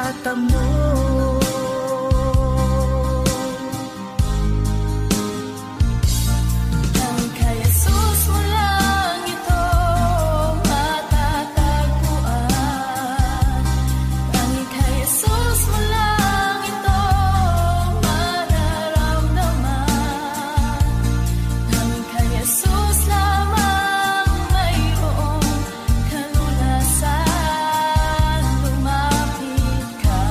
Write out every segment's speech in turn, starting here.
itatamo. Tanging kay Jesus mo lang ito matatagpuan. Tanging kay Jesus mo lang ito mararamdaman. Tanging kay Jesus lamang mayroong kalulasan. Lumapit ka.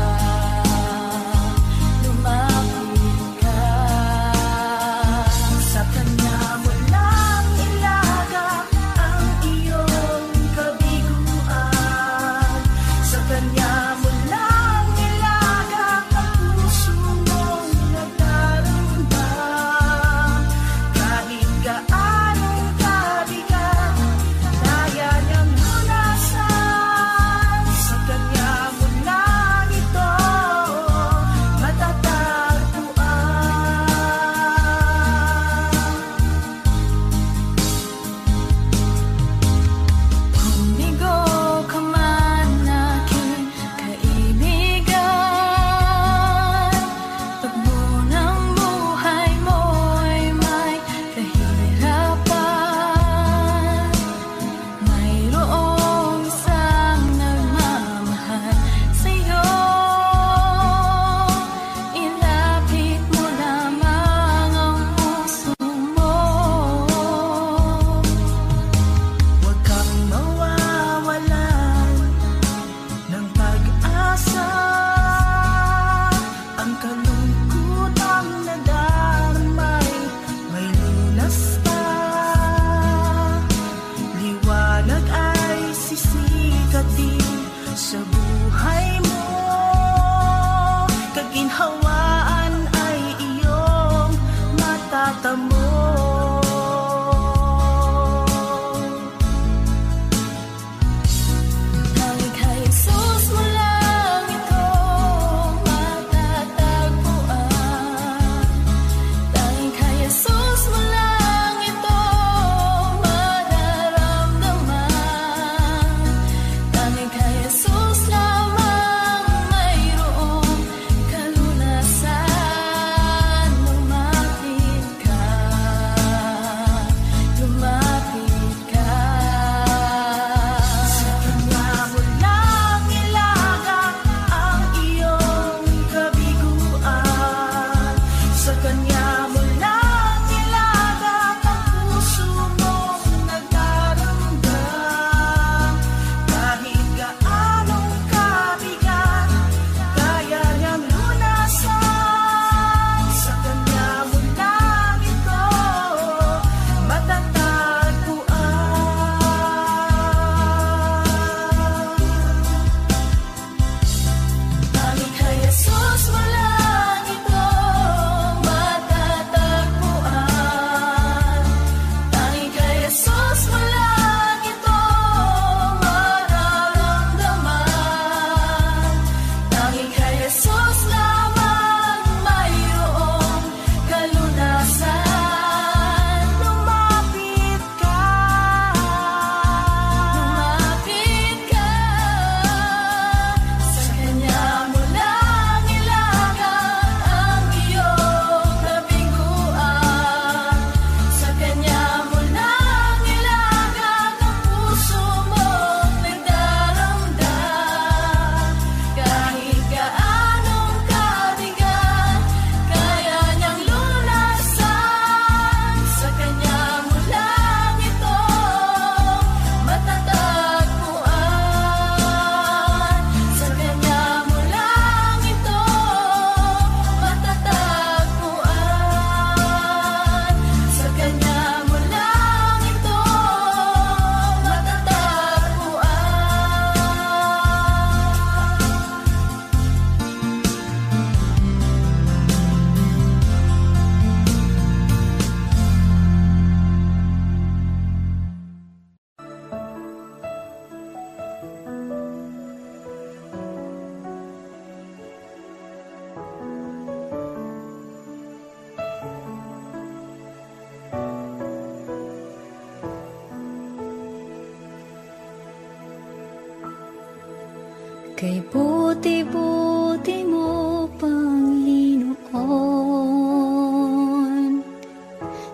Kay buti-buti mo, Panginoon,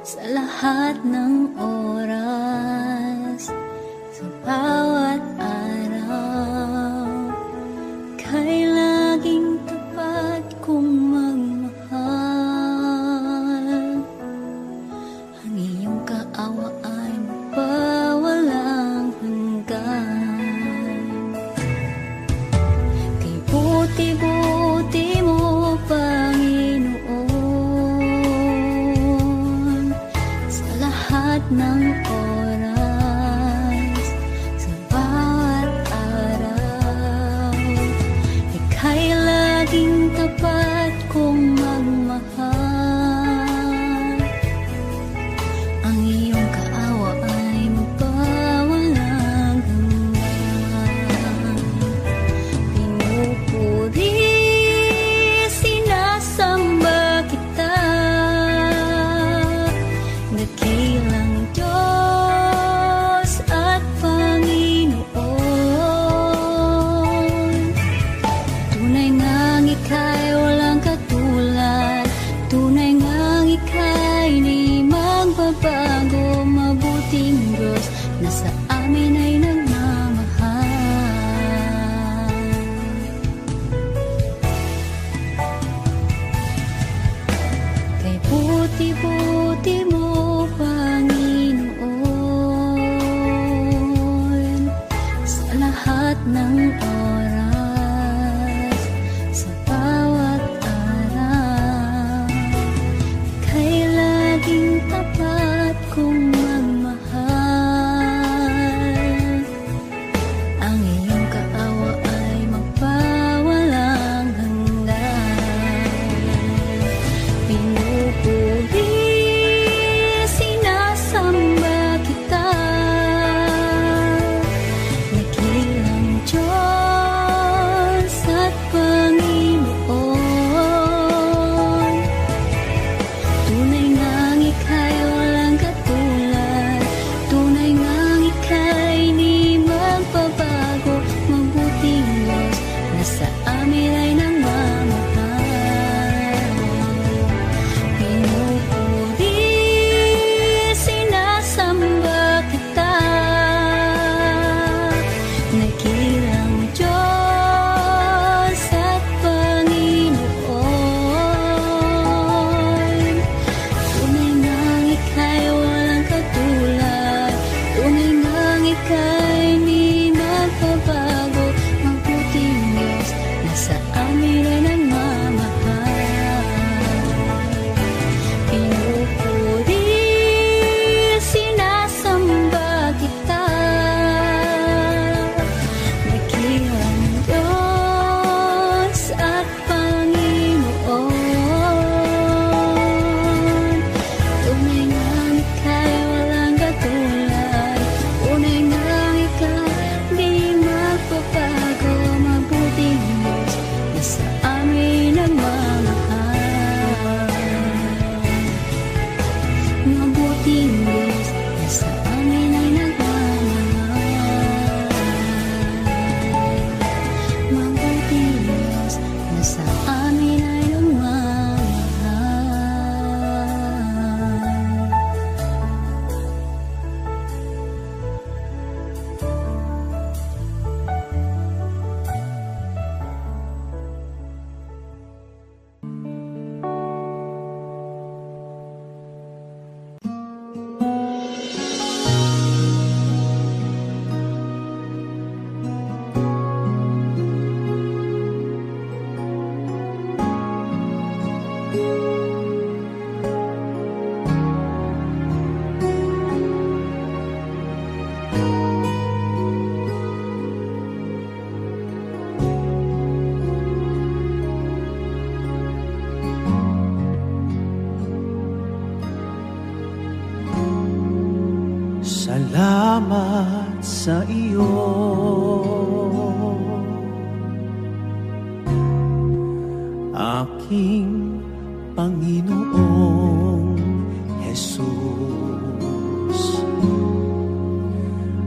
sa lahat ng oras, sa bawat araw, kay laging tapat kong magmahal. Ang iyong kaawa ay mapawalang hanggan. Buti-buti mo, Panginoon, sa lahat ng oras, sa bawat araw, ika'y laging tapat kong magmahal. Ang iyong kaawa ay mapawalang hanggan. Pinupuri, sinasamba kita, dakilang Diyos at Panginoon. Tunay ngang ika'y walang katulad, tunay ngang ika'y di magbabago. Mabuting Diyos na sa amin ay nagmamahal. Kay buti-buti mo, Panginoon, sa lahat ng oras, sa bawat araw, kay laging tapat kong magmahal. Ang iyong kaawa ay magpawalang hanggan. Pinupuri, sinasamba kita, dakilang Diyos at Panginoon. Tunay ngang ika'y walang katulad, tunay ngang ika'y di magbabago. Mabuting Diyos na sa amin ay nagmamahal. Pinupuri, sinasamba kita, dakilang Diyos at Panginoon. Tunay ngang ika'y walang katulad, tunay ngang ika'y di magbabago. Mabuting Diyos na sa amin ay nagmamahal. Pinupuri, sinasamba kita, dakilang Diyos at Panginoon. Tunay ngang ika'y walang katulad, tunay ngang ika'y di magbabago. Mabuting Diyos na sa amin nagmamahal. Mabuting Diyos na sa amin ay nagmamahal. Mabuting Diyos na sa amin ay nagmamahal. Salamat sa iyo, aking Panginoong Jesus.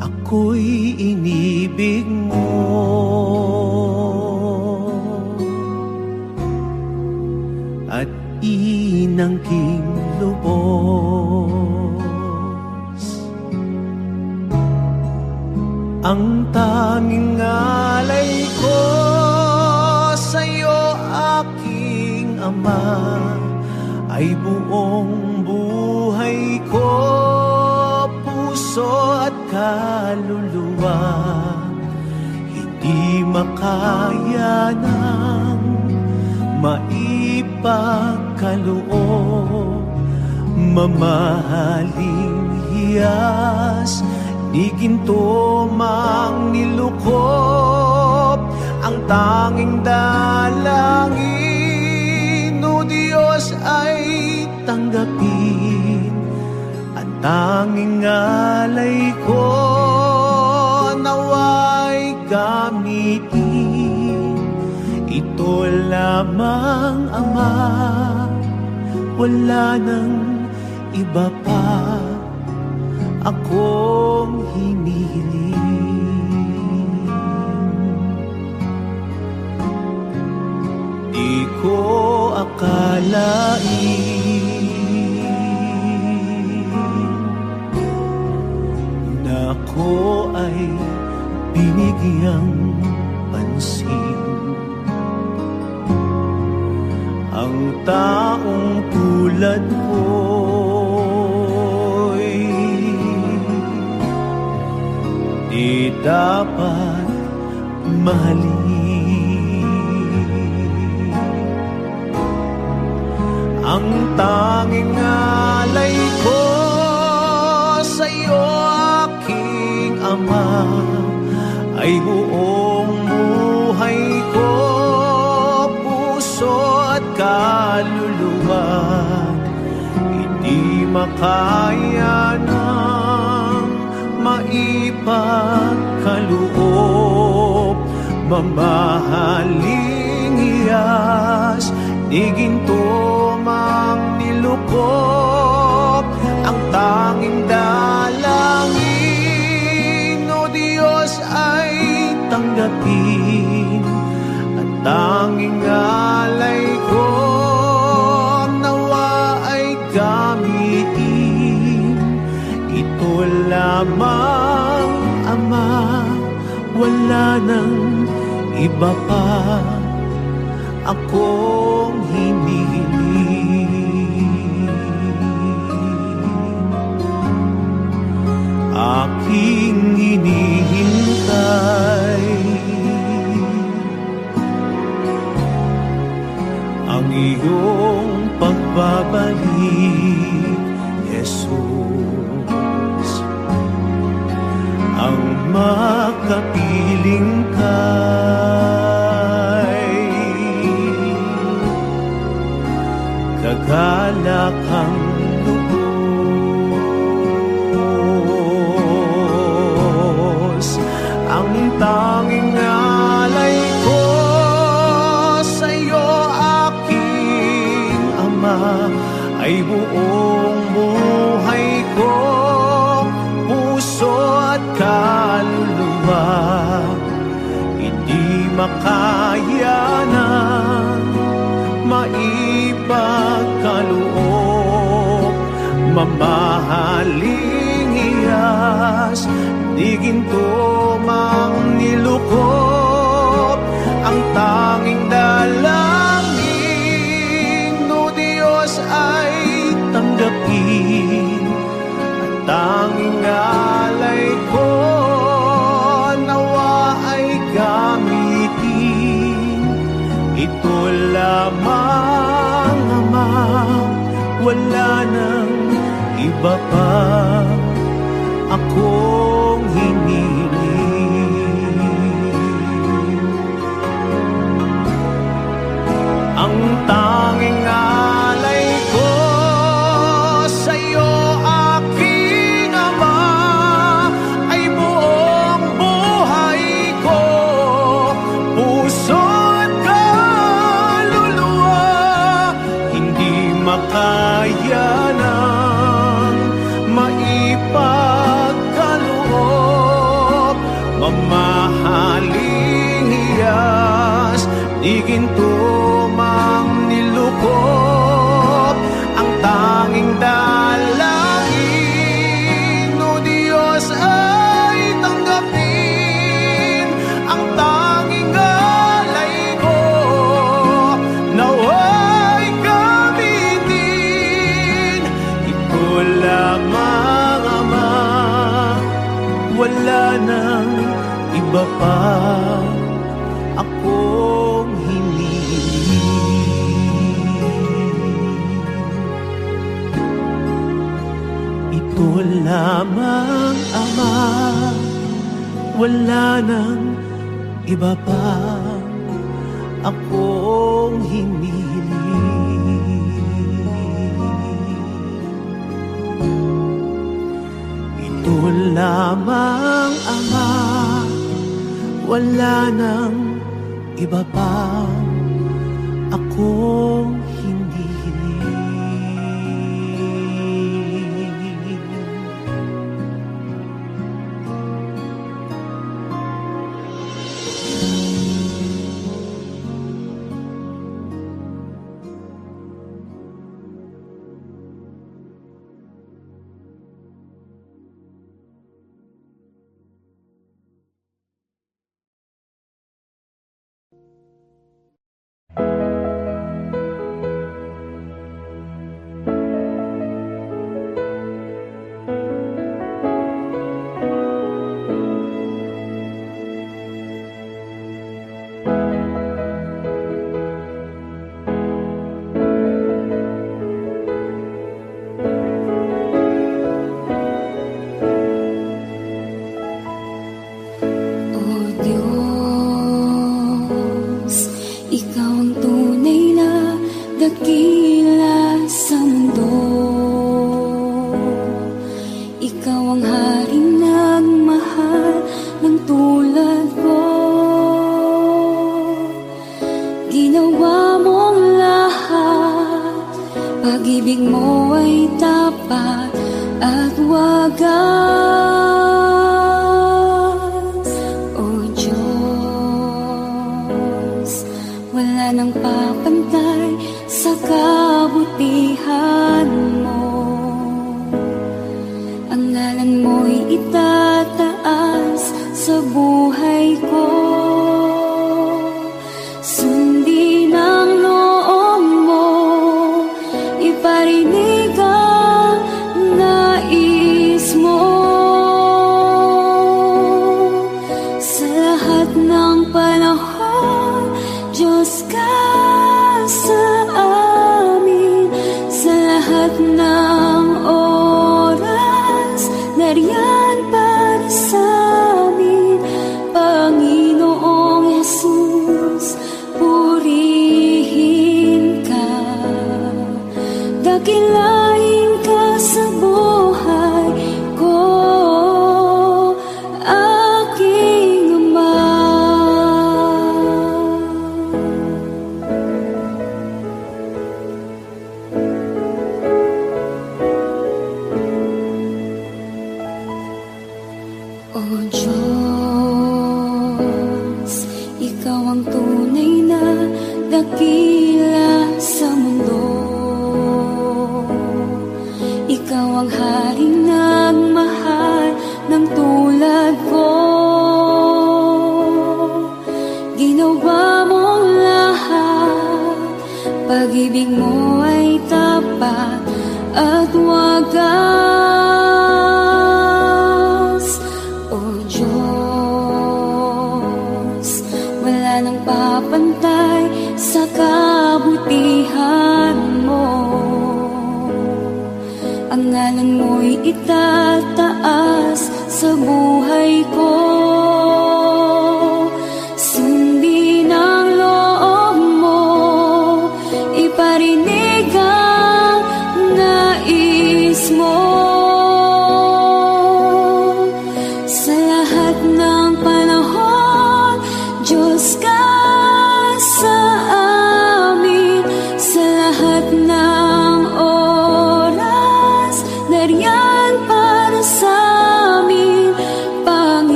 Ako'y inibig mo, inangking lubos. Ang tanging alay ko sa'yo, aking Ama, ay buong buhay ko, puso at kaluluwa. Hindi makaya ng maipagkaloob, mamahaling hiyas ni ginto mang nilukop. Ang tanging dalangin, o Diyos, ay tanggapin. Ang tanging alay ko naway gamitin. Ito lamang, Ama, wala nang iba pa akong hinihiling. Di ko akalain na ako ay binigyang pansin. Ang taong tulad ko'y di dapat mahalin. Ang tanging alay ko sa'yo, aking Ama, ay buong buhay ko, puso at kaluluwa. Hindi makaya ng maipagkaloob, mamahaling hiyas ni ginto mang nilukop. Ang tanging dalangin, o Diyos, ay tanggapin. At tanging alay ko nawa ay gamitin. Ito lamang, Ama, wala nang iba pa akong hinihiling. Aking hinihintay ang iyong pagbabalik, Jesus. Ang makapiling kay kagalakang lubos. Ang tanging alay ko sa'yo, aking Ama, ay buong buhay ko, puso at kaluluwa. Hindi makaya ng maipagkaloob, mamahaling hiyas di ginto mang nilukop. Ang tanging dalangin, o Diyos, ay tanggapin. Ang tanging alay ko nawa ay gamitin. Ito lamang, Ama, wala nang iba pa akong hinihiling. Ang tanging alay ko sa'yo, aking Ama, ay buong buhay ko, puso at kaluluwa. Hindi makaya ng maipagkaloob, mamahaling hiyas di ginto mang nilukop. tanging dalangin, o Diyos ay tanggapin ang tanging alay ko, naway gamitin. Ito lamang, Ama, wala nang iba pa akong ito lamang, Ama, wala nang iba pa akong hinihiling. Ito lamang, Ama, wala nang iba pa akong pag-ibig mo ay tapat at wagas. O Diyos, wala nang papantay sa kabutihan mo. Ang ngalan mo'y itataas sa buhay ko. Sundin ang loob mo, iparinig ang nais mo. Sa lahat ng panahon, Diyos ka sa amin. Sa lahat ng oras, nariyan para sa amin. Panginoong Jesus, purihin ka. Dakilain ka sa buhay ko, aking Ama. O Diyos, Ikaw ang tunay na dakila sa mundo. Ikaw ang haring nagmahal ng tulad ko. Ginawa mong lahat, pag-ibig mo ay tapat at wagas. O Diyos, wala nang papantay sa kabutihan mo. Ang ngalan mo'y itataas sa buhay ko. Sundin ang loob mo, iparinig ang nais mo. Sa lahat ng panahon, Diyos ka sa amin. Sa lahat ng oras, nariyan pa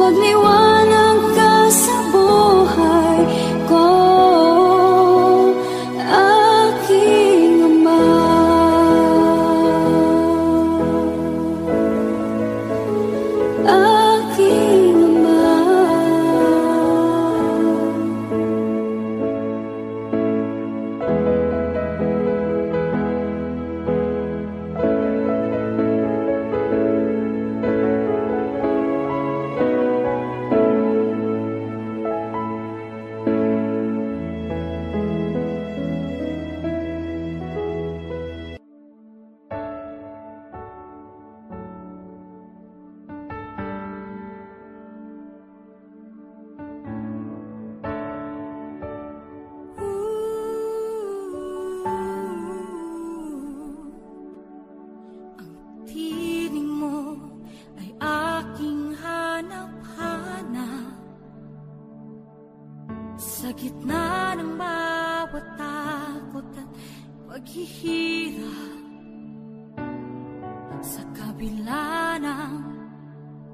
Magliwanag ka sa buhay ko, aking Ama. Aking Ama. Sa gitna ng bawat takot at paghihirap, sa kabila ng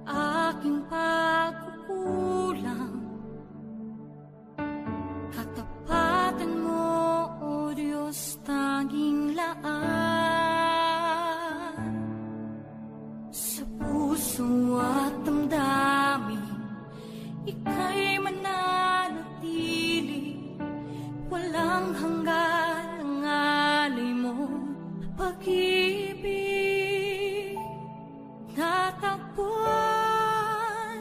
aking pagkukulang, katapatan mo, O Diyos, tanging laan. Sa puso at damdamin, ika'y mananatili, walang hanggan ang alay mo, pag-ibig. Natagpuan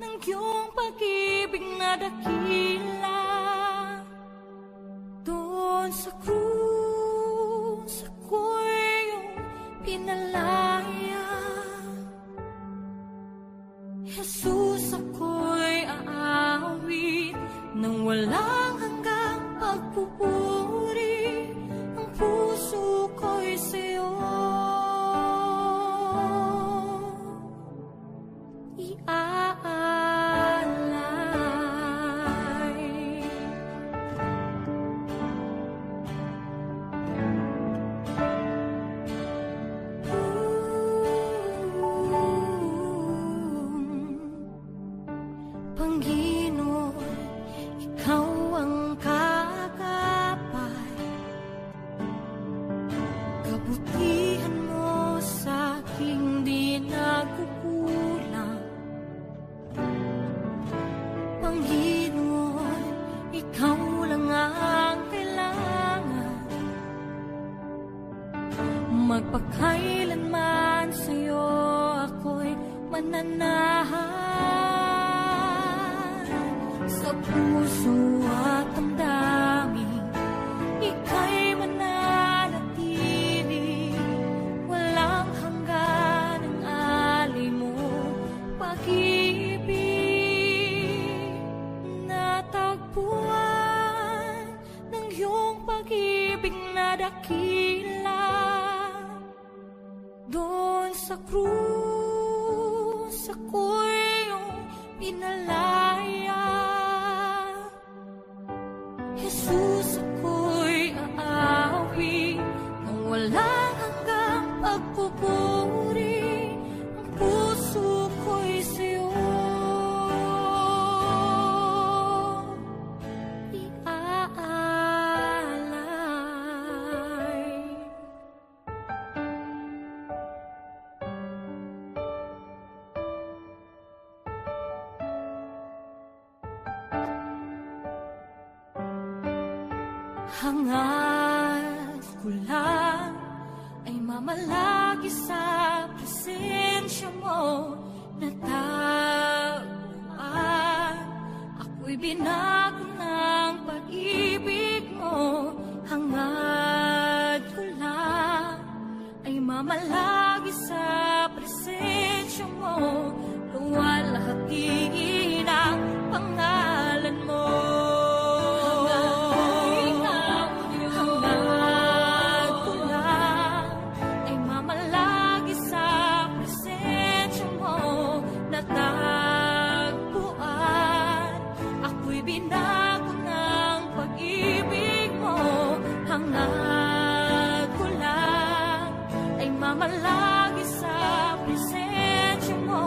ng iyong pag-ibig na dakila, doon sa krus ako'y iyong pinalaya. Jesus, ako'y aawit nang walang hanggang pagpupuri, ang puso ko'y sa'yo iaalay. Panginoon, ikaw ang kagapay, kabutihan mo sa aking di nagkukulang. Panginoon, ikaw lang ang kailangan, magpakailanman sa'yo ako'y mananahan. Sa puso at damdamin, ika'y mananatili, walang hanggan ang alay mo, pag-ibig. Natagpuan ng iyong pag-ibig na dakila, doon sa krus ako'y iyong pinalaya. Jesus, ako'y aawi nang walang hanggang pagpupuri, ang puso ko'y sa'yo iaalay. Hangad ko lang ay mamalagi sa presensya mo, natagpuan ako'y binago ng pag-ibig mo. Hangad ko lang ay mamalagi sa presensya mo, luwalhati ng pangalan mo. Binago ng pag-ibig mo, hangad ko lang ay mamalagi sa presensya mo.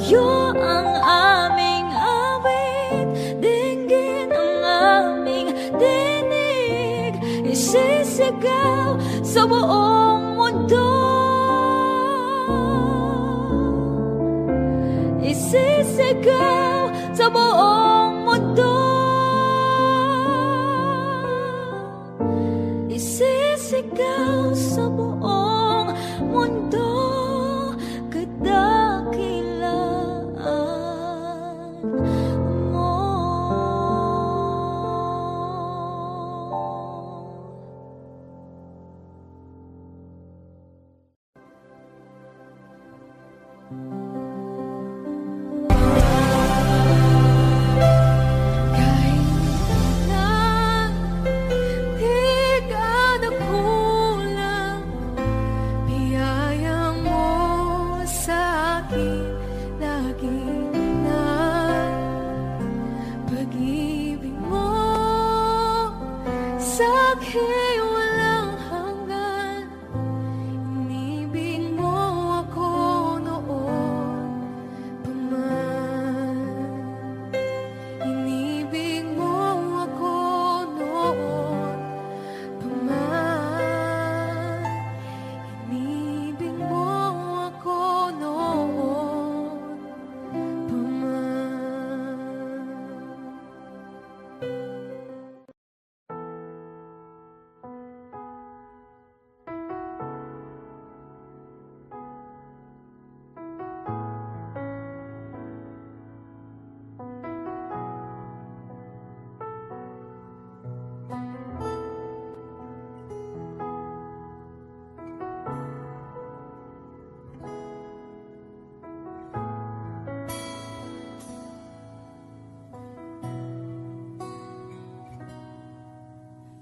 Sa'yo ang aming awit, dinggin ang aming dinig, isisigaw sa buong mundo, isisigaw sa buong mundo, isisigaw sa buong mundo, kadakilaan mo. Kahit na di ka nakulang, biyaya mo sa akin lagi na. Pag-ibig mo sa akin walang hanggan, inibig mo ako noon pa man, inibig mo ako noon pa man, inibig mo ako noon pa man.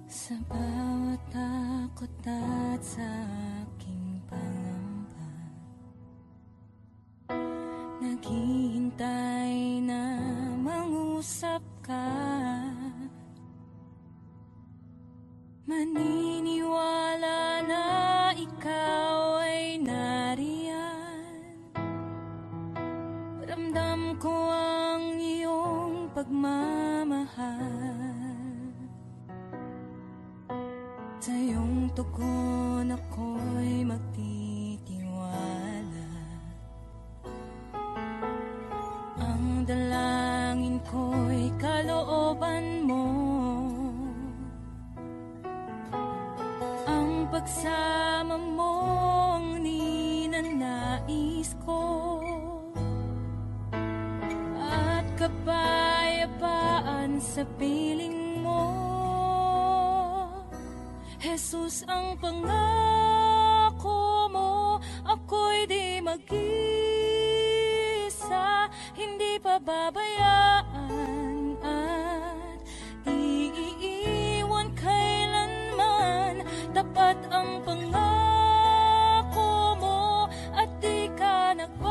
Sa bawat takot at sa aking pangamba, naghihintay na mangusap ka. Maniniwala na ikaw ay nariyan. Ramdam ko ang iyong pagmamahal. Sa iyong tugon ako'y magtitiwala. Ang dalangin ko'y kalooban mo. Ang pagsama mo ang ninanais ko. At kapayapaan sa piling mo. Jesus, ang pangako mo, ako'y di mag-isa, hindi pababayaan at di iiwan kailanman. Tapat ang pangako mo at di ka nagbabago.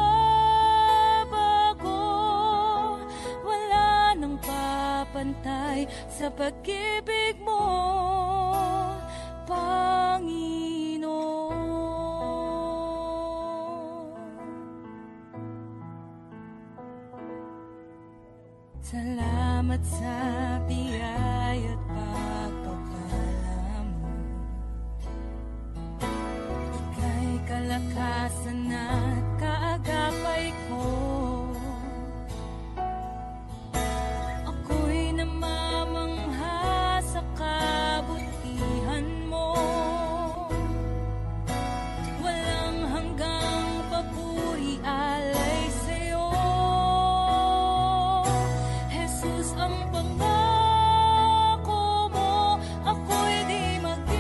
Wala nang papantay sa pag-ibig mo, Panginoon. Salamat sa biyaya at pagpapala mo. Ika'y kalakasan at kaagapay ko. Ako'y namamangha sa kabutihan mo. Walang hanggang papuri alay sa'yo. Jesus, ang pangako mo, ako'y di mag-isa,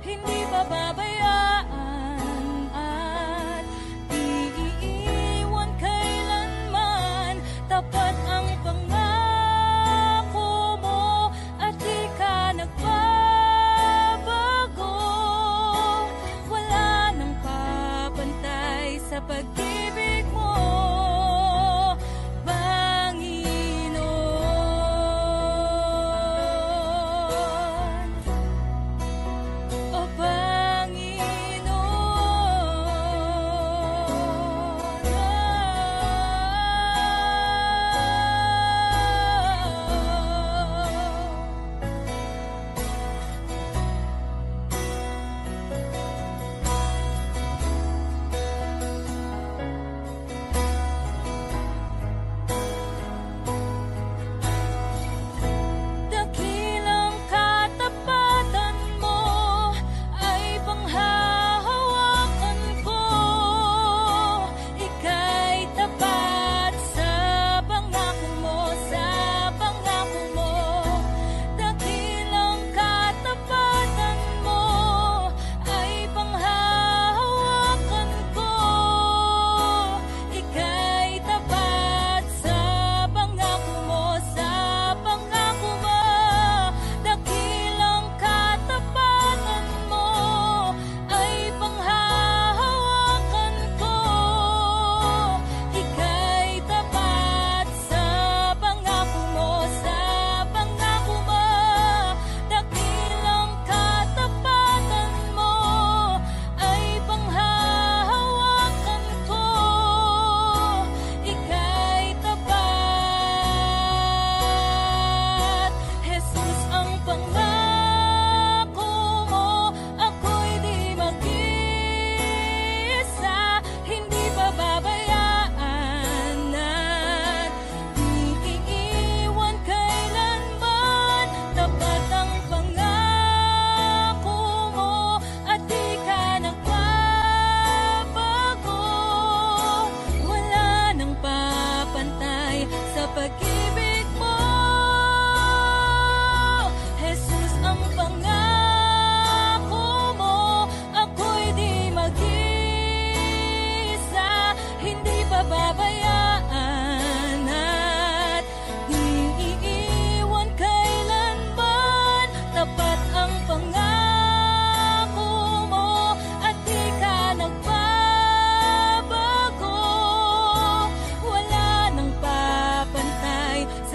hindi pababayaan at di iiwan kailanman. Tapat ang pangako mo at di ka nagbabago. Wala nang papantay sa pag-ibig mo, Panginoon.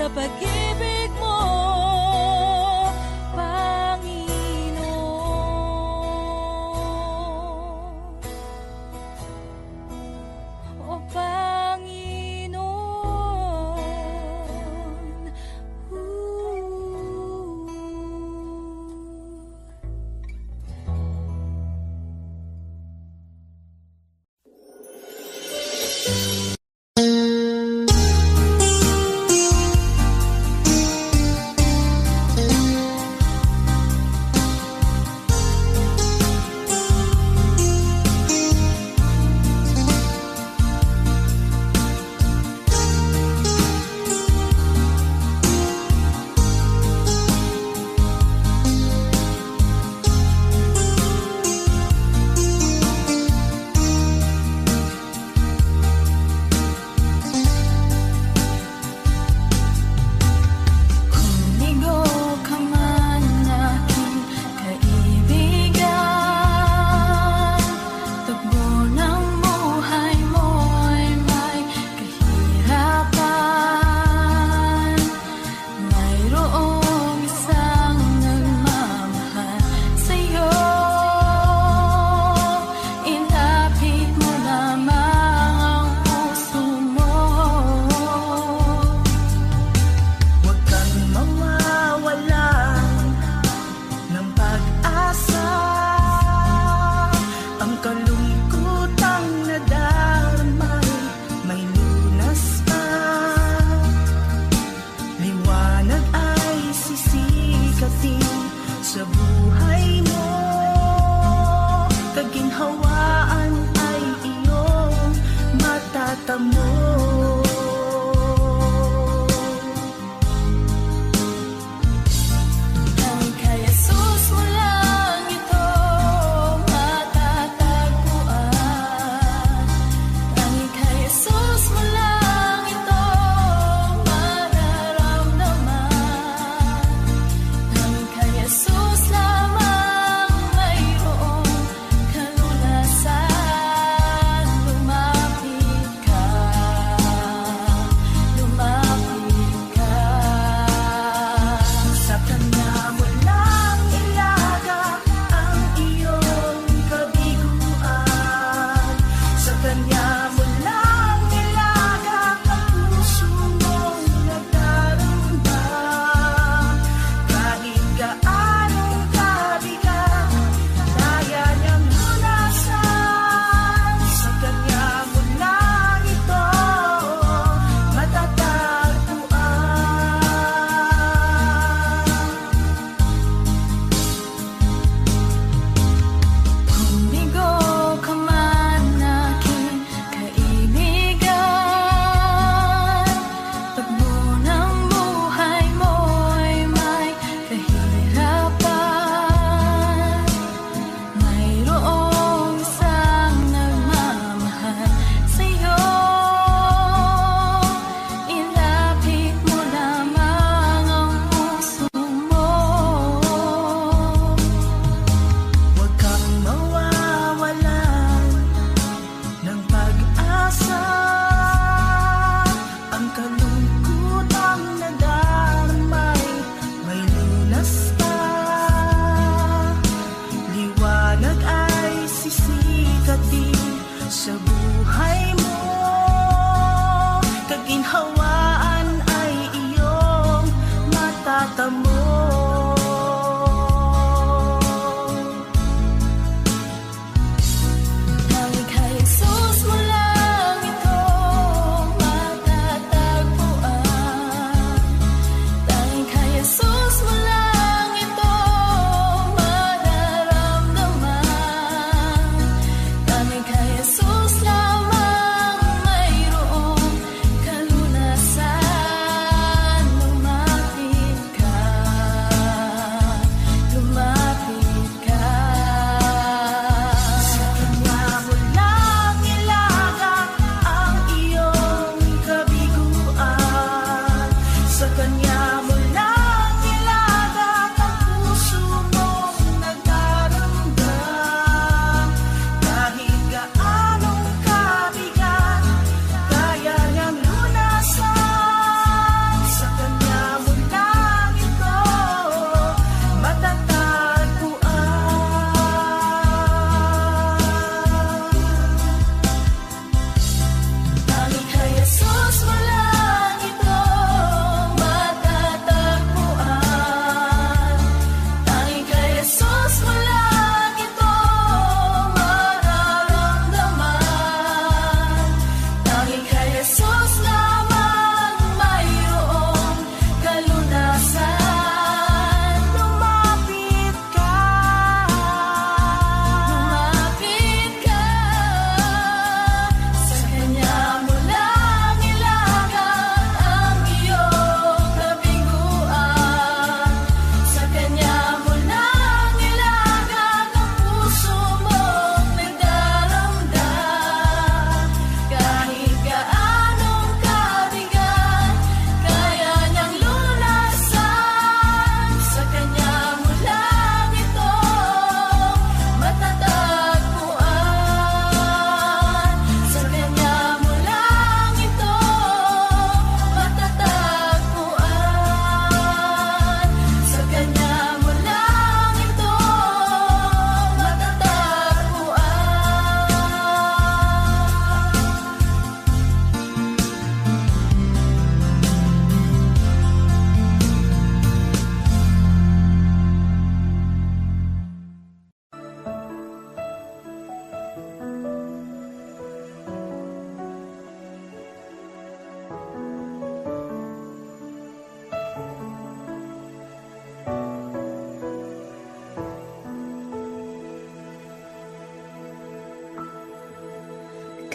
sa pag-ibig mo, Panginoon. O Panginoon.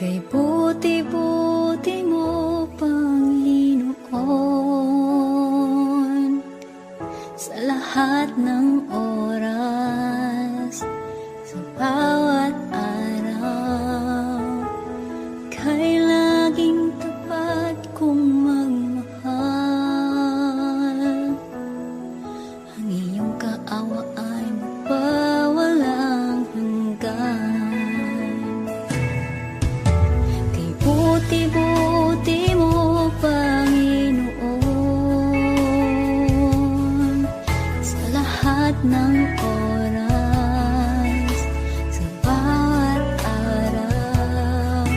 Kay buti-buti mo, Panginoon, sa lahat ng oras, sa bawat araw, kay laging tapat kong magmahal. Ang iyong kaawa ay magpawalang hanggan. Buti-buti mo, Panginoon, sa lahat ng oras, sa bawat araw,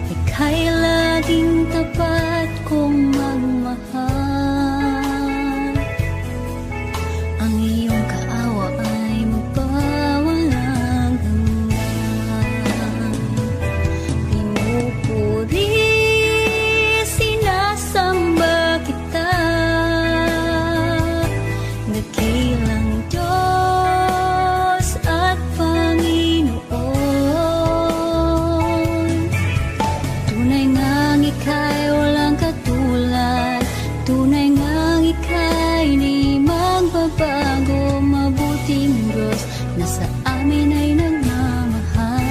ika'y laging tapat kong magmahal. Ang iyong kaawa ay magpawalang hanggan. Pinupuri, sinasamba kita, dakilang Diyos at Panginoon. Tunay ngang ika'y walang katulad, tunay ngang ika'y di magbabago. Mabuting Diyos na sa amin ay nagmamahal.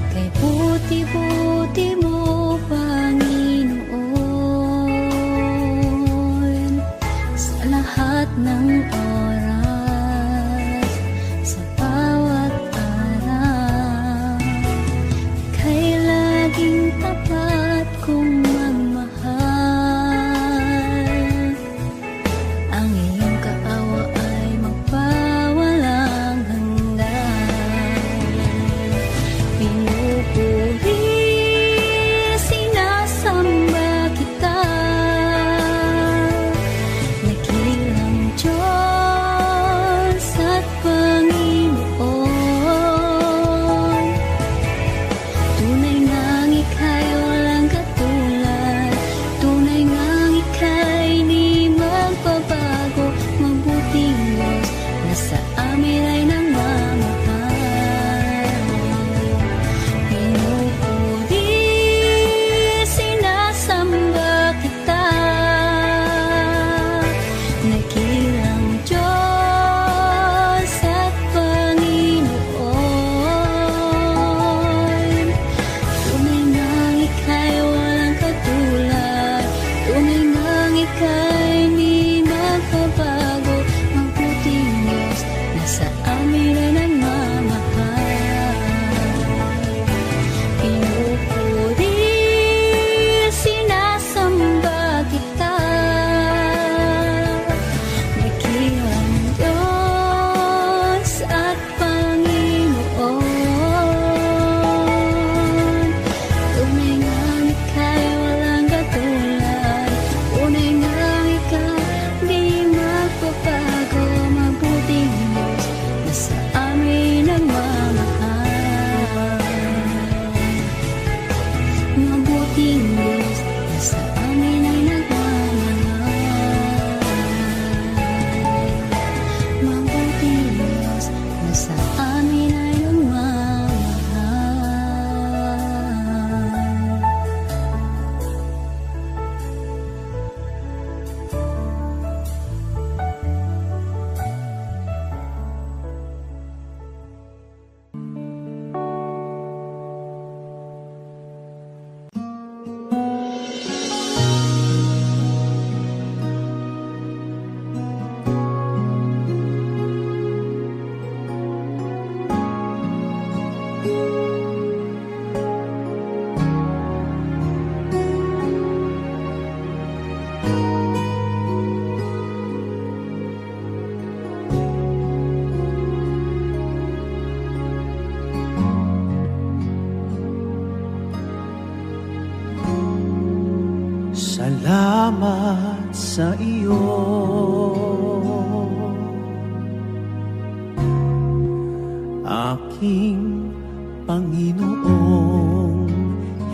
Kay buti-buti mo, Panginoon, sa lahat ng oras, sa bawat araw, kay laging tapat kong magmahal. Ang iyong kaawa ay magpawalang hanggan. Pinupuri, sinasamba kita, dakilang Diyos at Panginoon. Tunay ngang ika'y walang katulad, tunay ngang ika'y di magbabago. Mabuting Diyos na sa amin ay nagmamahal. Pinupuri, sinasamba kita, dakilang Diyos at Panginoon. Tunay ngang ika'y walang katulad, tunay ngang ika'y di magbabago. Mabuting Diyos na sa amin ay nagmamahal. Pinupuri, sinasamba kita, dakilang Diyos at Panginoon. Tunay ngang ika'y walang katulad, tunay ngang ika'y di magbabago. Mabuting Diyos na sa amin nagmamahal. Mabuting Diyos na sa amin ay nagmamahal. Mabuting Diyos na sa amin ay nagmamahal. Salamat sa iyo, aking Panginoong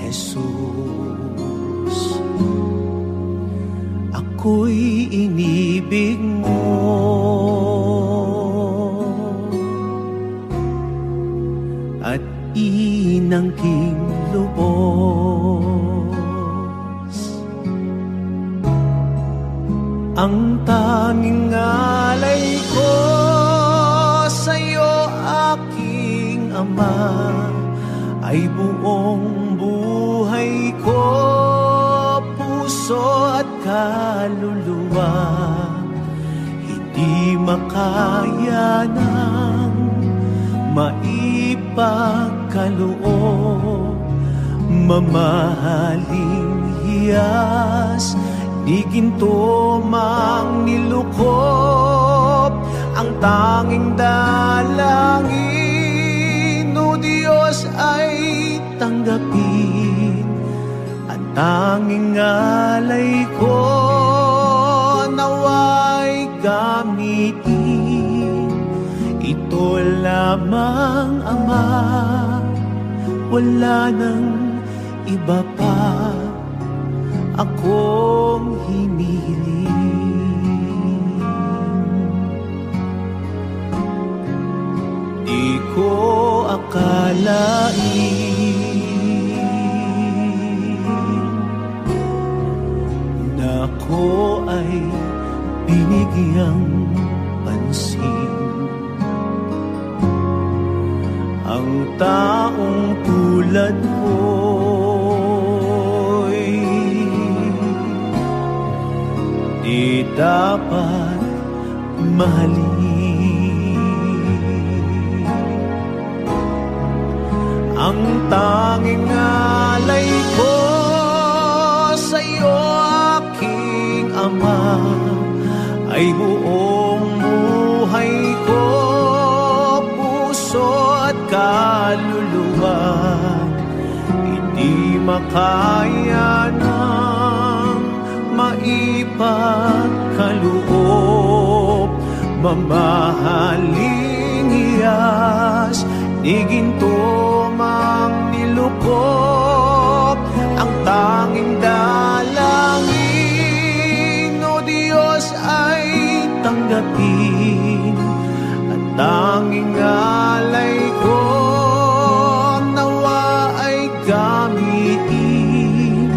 Jesus. Ako'y inibig mo, inangking lubos. Ang tanging alay ko sa'yo, aking Ama, ay buong buhay ko, puso at kaluluwa. Hindi makaya ng maipagkaloob, mamahaling hiyas, di ginto mang nilukop. Ang tanging dalangin, o Diyos, ay tanggapin. Ang tanging alay ko, naway gamitin. Ito lamang, Ama, wala nang iba pa akong hinihiling. Di ko akalain na ako ay binigyang pansin. Ang taong tulad ko'y di dapat mahalin. Ang tanging alay ko sa'yo, aking Ama, ay buong buhay ko, puso at kaluluwa. Hindi makaya ng maipagkaloob, mamahaling hiyas, di ginto mang nilukop. Ang tanging dalangin, o Diyos, ay tanggapin. At tanging alay ko, nawa ay gamitin.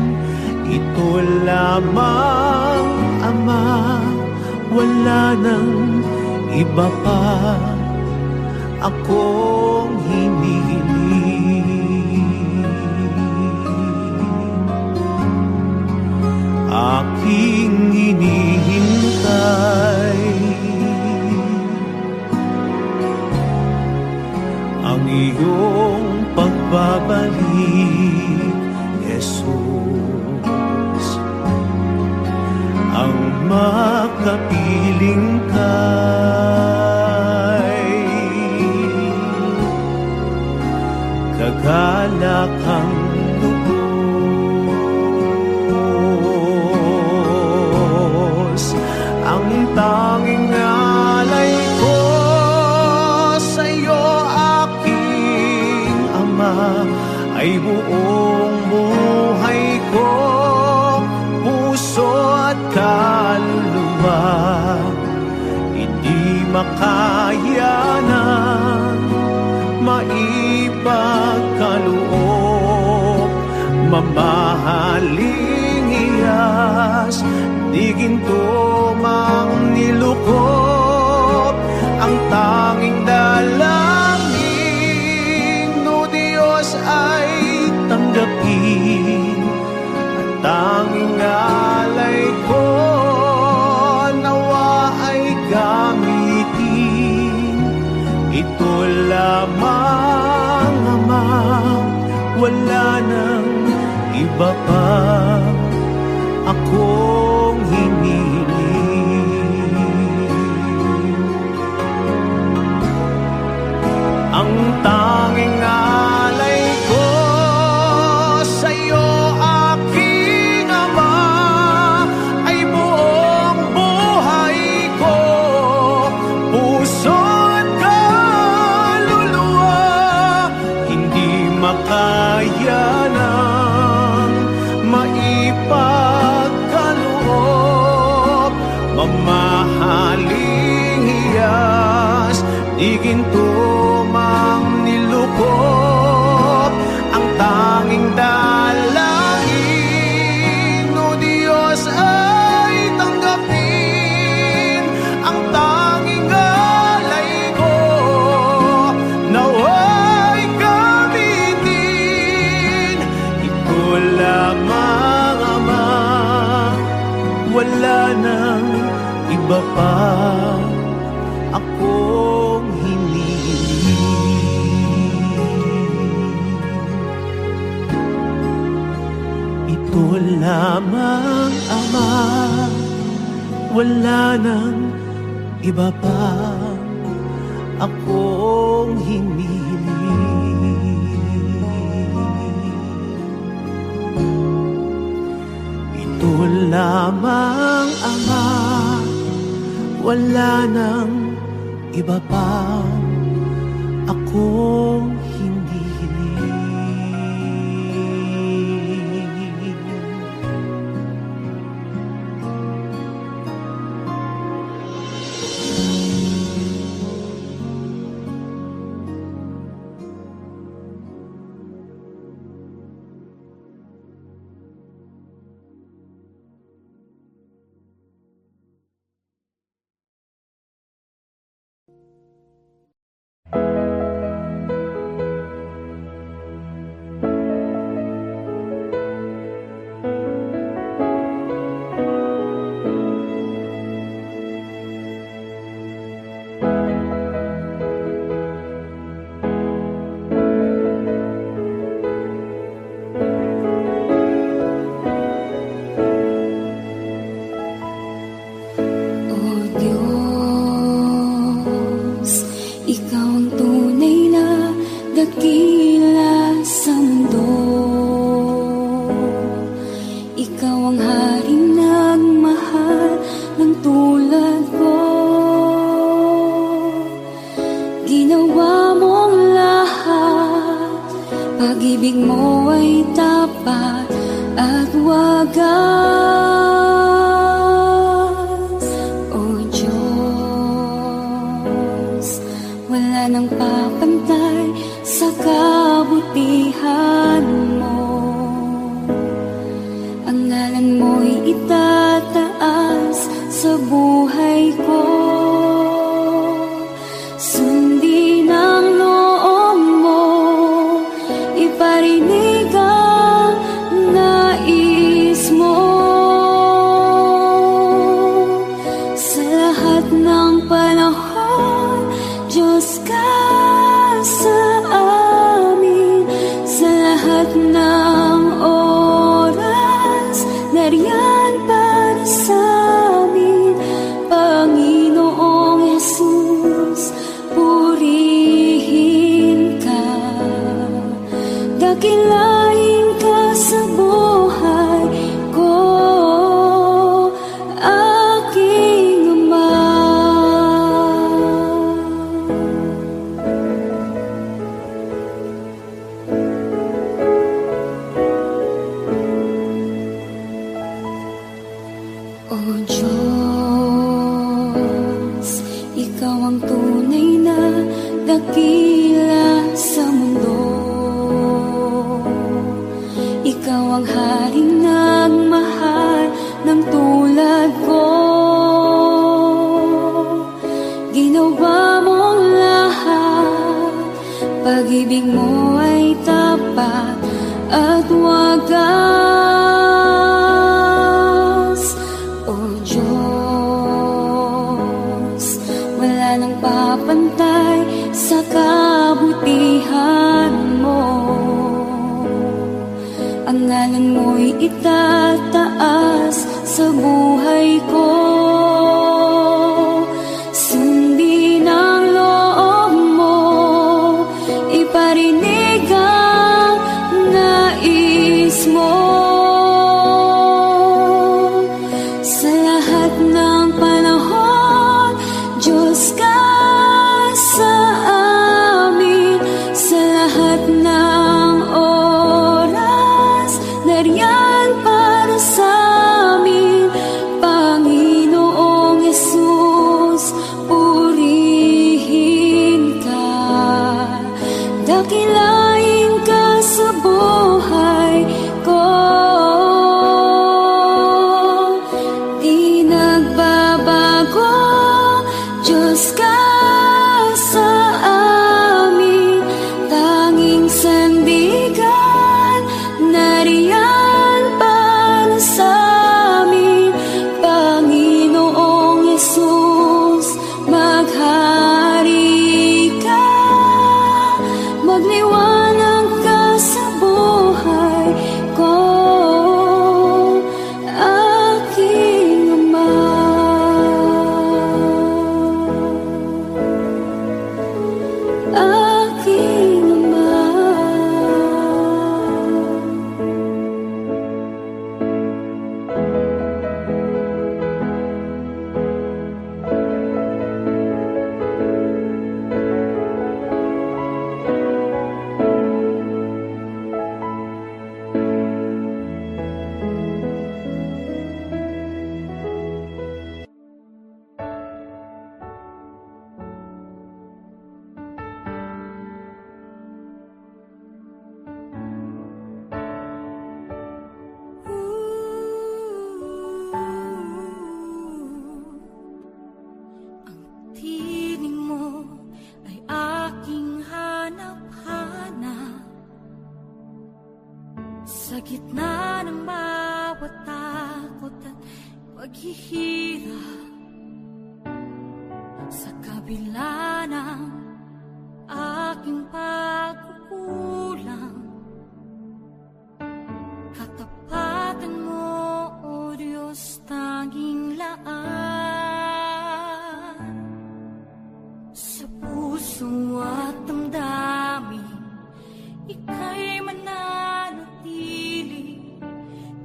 Ito lamang, Ama, wala nang iba pa akong hinihiling. Aking hinihintay ang iyong pagbabalik, Jesus. Ang makapiling kay kagalakang lubos. Ang tanging alay ko sa'yo, aking Ama, ay buong buhay ko, puso at kaluluwa. Hindi makaya ng maipagkaloob, mamahaling hiyas, di ginto mang nilukop. Ang tanging dalangin, o Diyos, ay tanggapin. Ang tanging alay ko, nawa ay gamitin. Ito lamang, Ama, wala nang iba pa akong hinihiling. Ang tanging alay ko sa'yo, aking Ama, ay buong buhay ko, puso at kaluluwa. Hindi makaya ng maipagkaloob, mamahaling hiyas, di ginto mang nilukop. ito lamang, Ama. Wala nang iba pa akong hinihiling. Ito lamang, Ama. Wala nang iba pa akong hindi hiling. Pag-ibig mo ay tapat at wagas. O Diyos, wala nang papantay sa kabutihan mo. Ang ngalan mo'y itataas sa buhay ko. Sundin ang loob mo, iparinig ang nais mo. Sa lahat ng panahon, Diyos ka sa amin. Sa lahat ng oras, nariyan para sa amin. Panginoong Jesus, purihin ka. Dakilain ka sa buhay ko, aking Ama. O Diyos, Ikaw ang tunay na dakila sa mundo. Ikaw ang haring nagmahal ng tulad ko. Ginawa mong lahat, pag-ibig mo ay tapat at wagas. O Diyos, wala nang papantay sa kabutihan mo. Ang ngalan mo'y itataas sa buhay ko. Sundin ang loob mo, iparinig ang nais mo. Sa lahat ng panahon, Diyos ka sa amin. Sa lahat ng oras, nariyan para Sa gitna ng bawat takot at paghihirap, sa kabila ng aking pagkukulang, katapatan mo, O Diyos, tanging laan. Sa puso at damdamin, ika'y mananatili,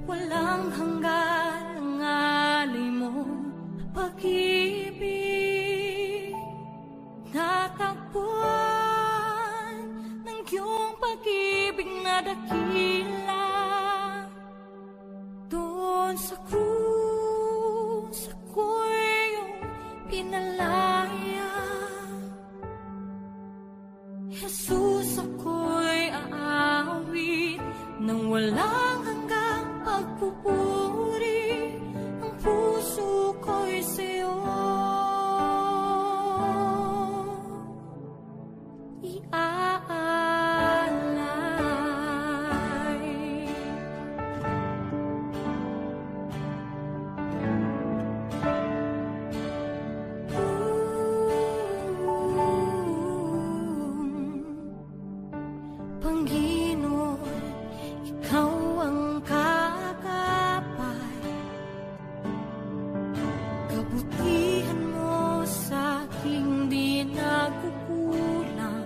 walang hanggan ang alay mo, pag-ibig. Natagpuan ng iyong pag-ibig na dakila, doon sa krus ako'y iyong pinalaya. Jesus, ako'y aawit nang walang hanggang pagpupuri, ang puso ko'y sa'yo iaalay. Panginoon, ikaw ang kakapay, kabutihan mo sa aking di nagkukulang.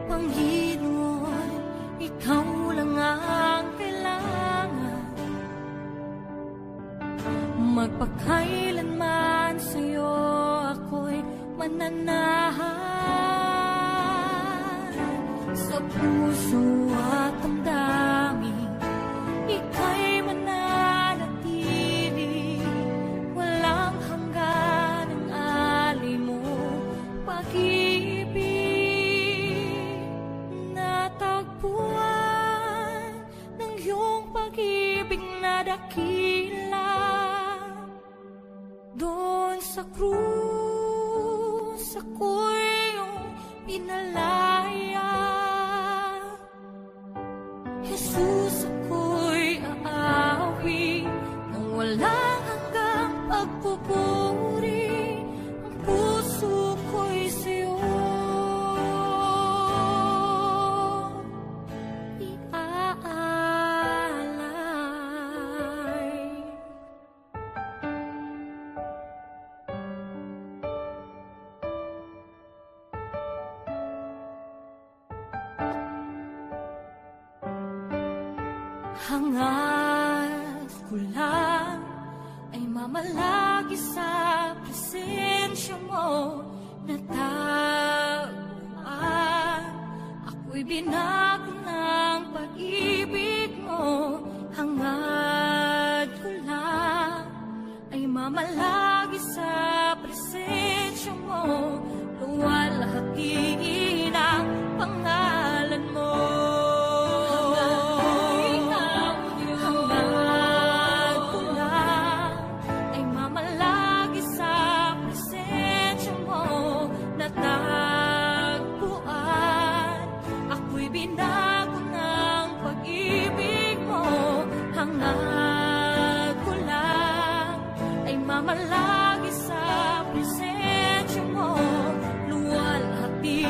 Panginoon, ikaw lang ang kailangan, magpakailanman sa'yo ako'y mananahan. Sa puso at damdamin, ika'y mananatili, walang hanggan ang alay mo, pag-ibig. Natagpuan ng iyong pag-ibig na dakila, doon sa krus ako'y iyong pinalaya. Jesus, ako'y aawit nang walang hanggang pagpupuri, ang puso ko'y sa'yo iaalay. Hangad ko lang ay mamalagi sa presensya mo, natagpuan. Ako'y binago ng pag-ibig mo. Hangad ko lang ay mamalagi sa presensya mo, luwalhati ng pangalan mo. Binago ng pag-ibig mo, hangad ko lang ay mamalagi sa presensya mo, luwalhati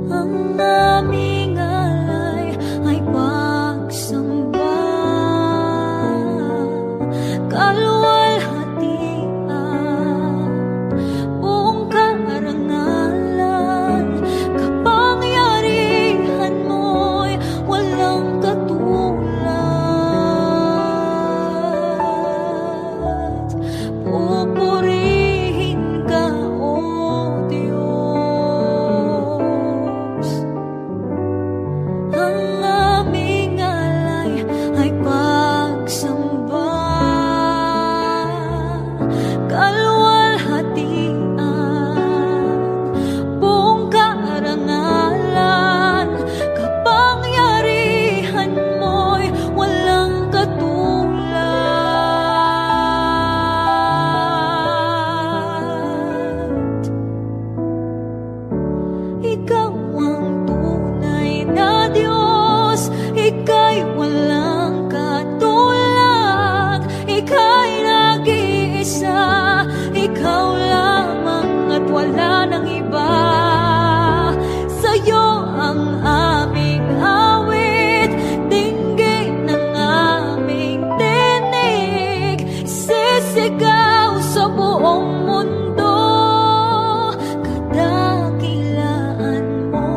Ang aming alay ay pagsamba, kaluwalhatian, buong karangalan, kapangyarihan mo'y walang katulad. Pupurihin ka, O Diyos. Ang aming alay ay pagsamba, kaluwalhatian, buong karangalan, kapangyarihan mo'y walang katulad. Ikaw ang tunay na Diyos, Ika'y walang katulad, Ika'y nag-iisa, Ikaw lamang at wala nang iba. Sa'yo ang aming awit, dinggin ng aming tinig, sisigaw sa buong mundo, kadakilaan mo.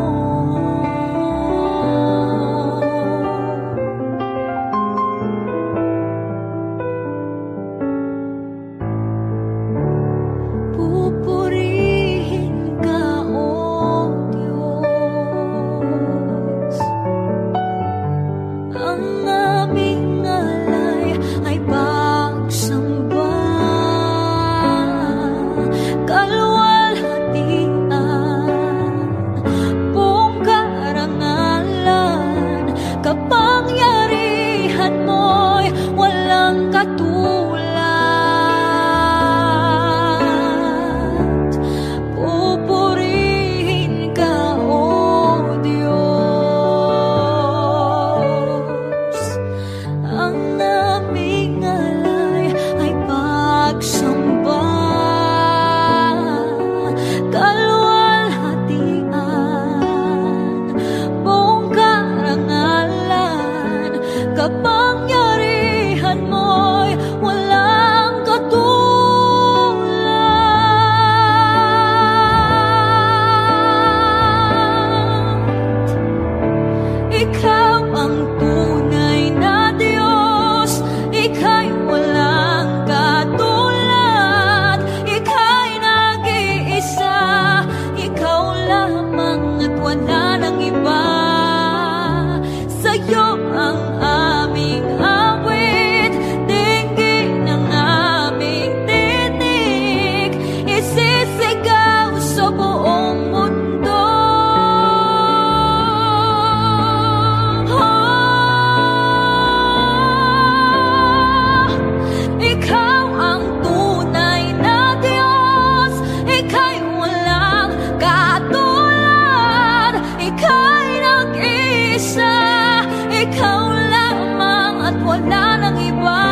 Pupurihin ka, O Diyos. Ang aming alay ay pagsamba, kaluwalhatian, buong karangalan, kapangyarihan mo'y walang katulad. Pupurihin ka, O Diyos. Ang aming alay ay pagsamba, kaluwalhatian, buong karangalan, kapangyarihan mo'y walang katulad. Ikaw ang tunay na Diyos, Ika'y walang katulad, Ika'y nag-iisa, Ikaw lamang at wala nang iba. Sa'yo ang aming awit, dinggin ng aming tinig, isisigaw sa buong mundo. Ikaw ang tunay na Diyos, Ika'y walang katulad, Ika'y nag-iisa, Ikaw lamang at wala nang iba.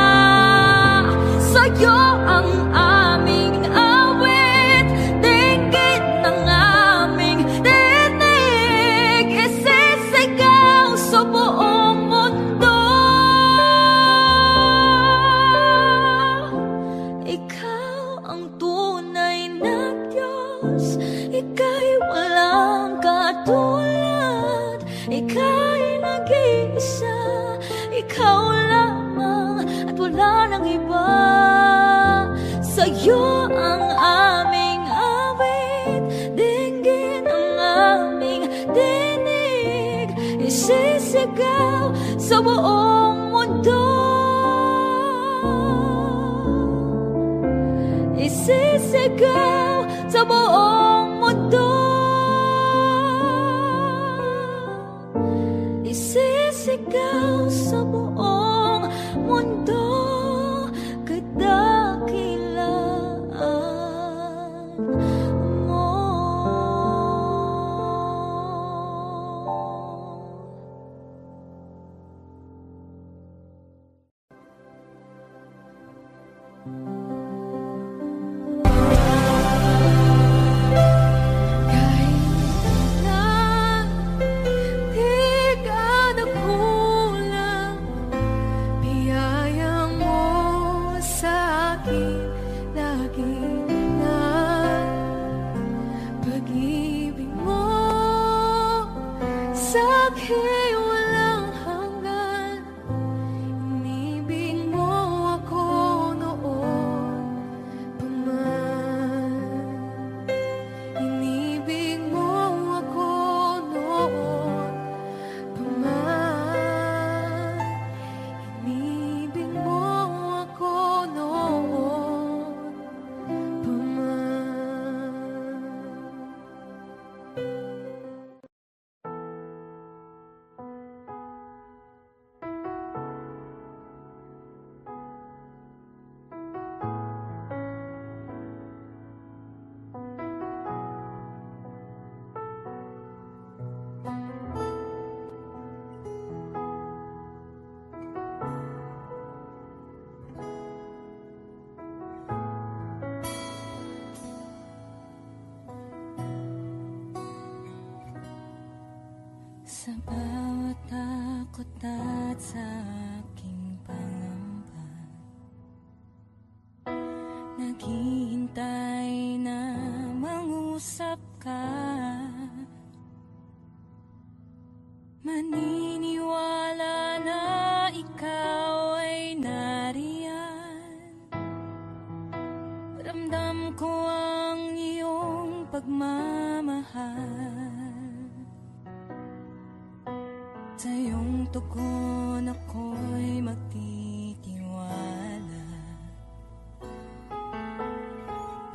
Sa'yo ang aming awit, dinggin ng aming tinig, isisigaw sa buong mundo. Ikaw ang tunay na Diyos, Ika'y walang katulad, Ika'y nag-iisa, Ikaw lamang at wala nang iba. Sa'yo ang aming awit, dinggin ang aming tinig, isisigaw sa buong mundo. Isisigaw sa buong mundo. Isisigaw sa buong mundo, kadakilaan mo. Saksi walang hanggan, inibig mo ako noon pa man. Inibig mo ako noon pa man. Inibig mo ako noon pa man. Sa bawat takot at sa aking pangamba, naghihintay na mangusap ka. Maniniwala na ikaw ay nariyan. Ramdam ko ang iyong pagmamahal. Sa iyong tugon ako'y magtitiwala.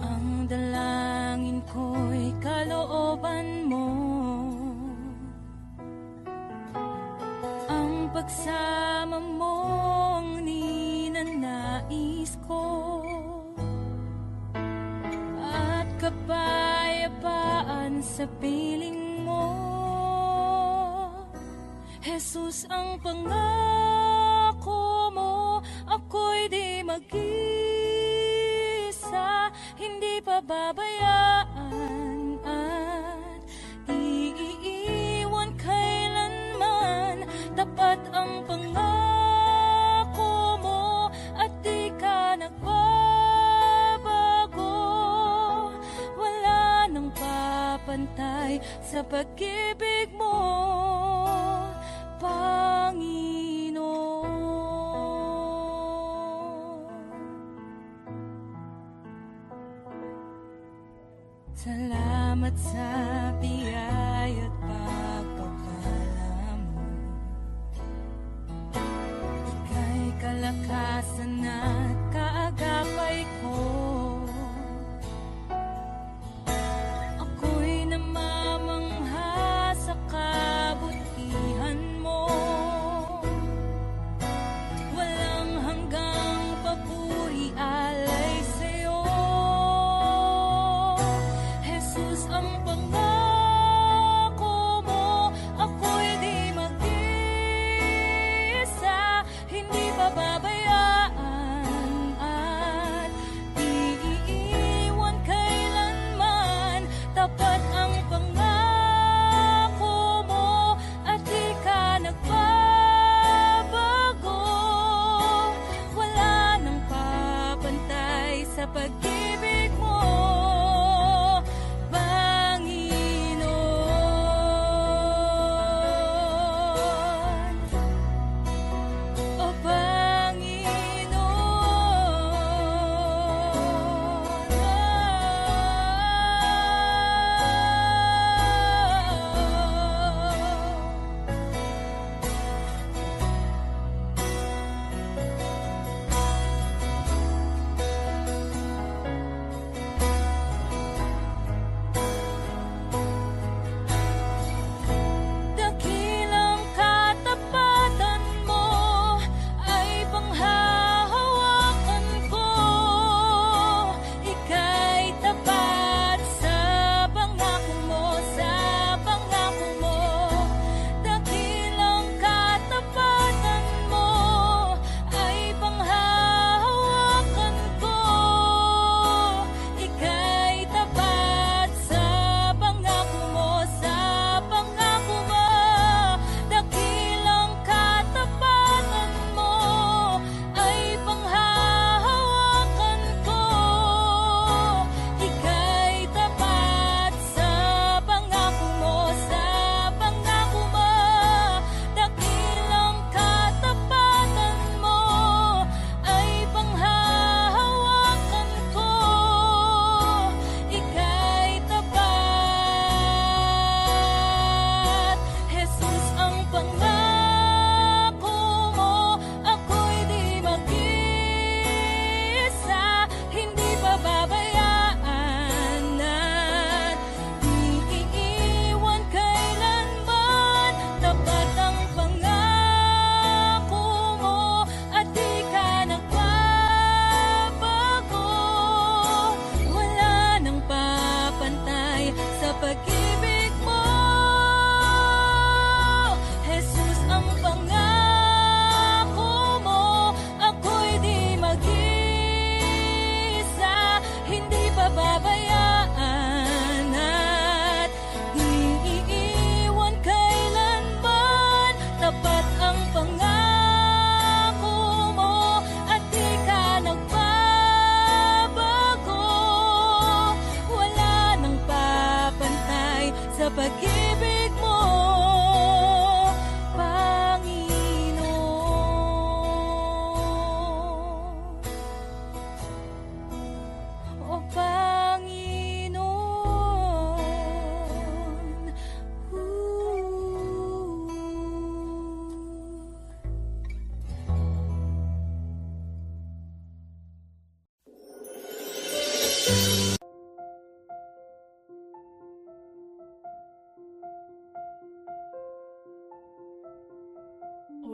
Ang dalangin ko'y kalooban mo. Ang pagsama mo ang ninanais ko. At kapayapaan sa piling mo. Jesus, ang pangako mo, ako'y di mag-isa, hindi pababayaan at di iiwan kailanman. Tapat ang pangako mo at di ka nagbabago. Wala nang papantay sa pag-ibig mo, Panginoon. Salamat sa biyaya at pagpapala mo. Ika'y kalakasan at kaagapay ko. Ako'y namamangha sa kabutihan mo.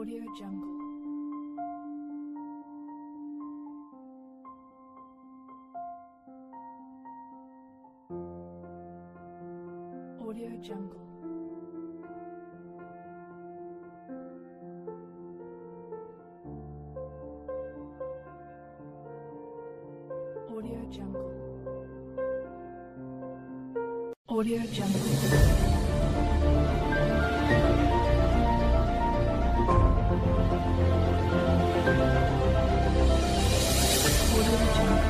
Audio Jungle. Audio Jungle. Audio Jungle. Audio Jungle. Audio Jungle.